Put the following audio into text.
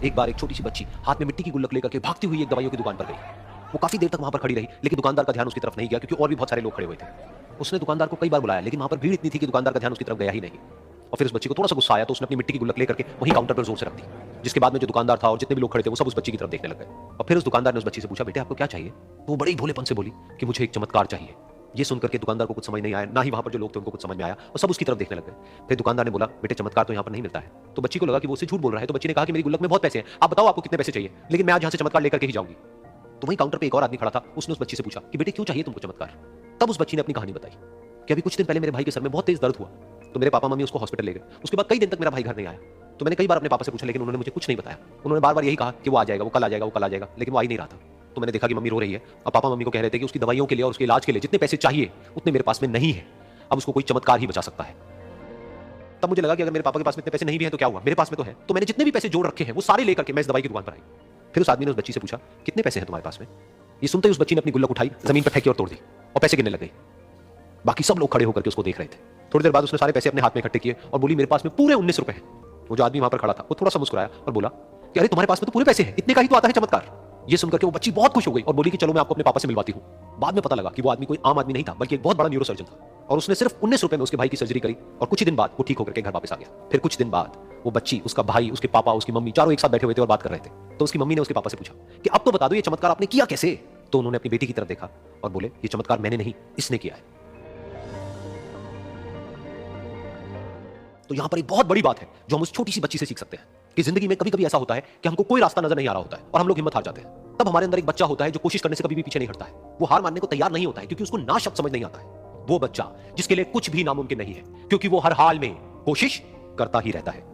एक बार एक छोटी सी बच्ची हाथ में मिट्टी की गुल्लक लेकर के भागती हुई एक दवाइयों की दुकान पर गई। वो काफी देर तक वहां पर खड़ी रही, लेकिन दुकानदार का ध्यान उसकी तरफ नहीं गया, क्योंकि और भी बहुत सारे लोग खड़े हुए थे। उसने दुकानदार को कई बार बुलाया, लेकिन वहां पर भीड़ इतनी थी कि दुकानदार का ध्यान उसकी तरफ गया ही नहीं। और फिर उस बच्ची को थोड़ा सा गुस्सा आया, तो उसने अपनी मिट्टी की गुल्लक लेकर के वहीं काउंटर पर जोर से रख दी। जिसके बाद में जो दुकानदार था और जितने भी लोग खड़े थे वो सब उस बच्ची की तरफ देखने लग गए। और फिर उस दुकानदार ने उस बच्ची से पूछा, बेटे आपको क्या चाहिए? तो वो बड़े ही भोलेपन से बोली कि मुझे एक चमत्कार चाहिए। ये सुनकर के दुकानदार को कुछ समझ नहीं आया, ना ही वहां पर जो लोग थे उनको कुछ समझ में आया, और सब उसकी तरफ देखने लग गए। फिर दुकानदार ने बोला, बेटे चमत्कार तो यहाँ पर नहीं मिलता है। तो बच्ची को लगा कि वो उससे झूठ बोल रहा है, तो बच्ची ने कहा कि मेरी गुल्लक में बहुत पैसे हैं, आप बताओ आपको कितने पैसे चाहिए, लेकिन मैं आज यहाँ से चमत्कार लेकर के ही जाऊंगी। तो वहीं काउंटर पे एक और आदमी खड़ा था, उसने उस बच्ची से पूछा कि बेटे क्यों चाहिए तुमको चमत्कार? तब उस बच्ची ने अपनी कहानी बताई कि अभी कुछ दिन पहले मेरे भाई के सर में बहुत तेज दर्द हुआ, तो मेरे पापा मम्मी उसको हॉस्पिटल ले गए। उसके बाद कई दिन तक मेरा भाई घर नहीं आया। तो मैंने कई बार अपने पापा से पूछा, लेकिन उन्होंने मुझे कुछ नहीं बताया। उन्होंने बार बार यही कहा कि वो आ जाएगा, वो कल आ जाएगा, वो कल आ जाएगा, लेकिन वो आ ही नहीं रहा था। तो मैंने देखा कि मम्मी रो रही है, और पापा मम्मी को कह रहे थे कि उसकी दवाइयों के लिए और उसके इलाज के लिए जितने पैसे चाहिए उतने मेरे पास में नहीं है, अब उसको कोई चमत्कार ही बचा सकता है। तब मुझे लगा कि अगर मेरे पापा के पास में इतने पैसे नहीं भी हैं तो क्या हुआ, मेरे पास में तो है। तो मैंने जितने भी पैसे जोड़ रखे हैं वो सारे लेकर के मैं इस दवाई की दुकान पर आई। फिर उस आदमी ने उस बच्ची से पूछा, कितने पैसे हैं तुम्हारे पास में? ये सुनते ही उस बच्ची ने अपनी गुल्लक उठाई, जमीन पर फेंकी और तोड़ दी, और पैसे गिनने लग गई। बाकी सब लोग खड़े होकर के उसको देख रहे थे। थोड़ी देर बाद उसने सारे पैसे अपने हाथ में इकट्ठे किए और बोली, मेरे पास में पूरे 19 रुपए हैं। वो जो आदमी वहां पर खड़ा था वो थोड़ा सा मुस्कुराया और बोला कि अरे तुम्हारे पास में तो पूरे पैसे हैं, इतने का ही तो आता है चमत्कार। ये सुनकर के वो बच्ची बहुत खुश हो गई और बोली कि चलो मैं आपको अपने पापा से मिलवाती हूँ। बाद में पता लगा कि वो आदमी कोई आम आदमी नहीं था, बल्कि एक बहुत बड़ा न्यूरो सर्जन था, और उसने सिर्फ 19 रुपए में उसके भाई की सर्जरी करी, और कुछ ही दिन बाद वो ठीक होकर के घर वापस आ गया। फिर कुछ दिन बाद वो बच्ची, उसका भाई, उसके पापा, उसकी मम्मी चारों एक साथ बैठे हुए थे और बात कर रहे थे। तो उसकी मम्मी ने उसके पापा से पूछा कि अब तो बता दो ये चमत्कार आपने किया कैसे? तो उन्होंने अपनी बेटी की तरफ देखा और बोले, ये चमत्कार मैंने नहीं, इसने किया है। तो यहां पर एक बहुत बड़ी बात है जो हम उस छोटी सी बच्ची से सीख सकते हैं कि जिंदगी में कभी कभी ऐसा होता है कि हमको कोई रास्ता नजर नहीं आ रहा होता है और हम लोग हिम्मत हार जाते हैं। तब हमारे अंदर एक बच्चा होता है जो कोशिश करने से कभी भी पीछे नहीं हटता है। वो हार मानने को तैयार नहीं होता है, क्योंकि उसको ना शब्द समझ नहीं आता है। वो बच्चा जिसके लिए कुछ भी नामुमकिन नहीं है, क्योंकि वो हर हाल में कोशिश करता ही रहता है।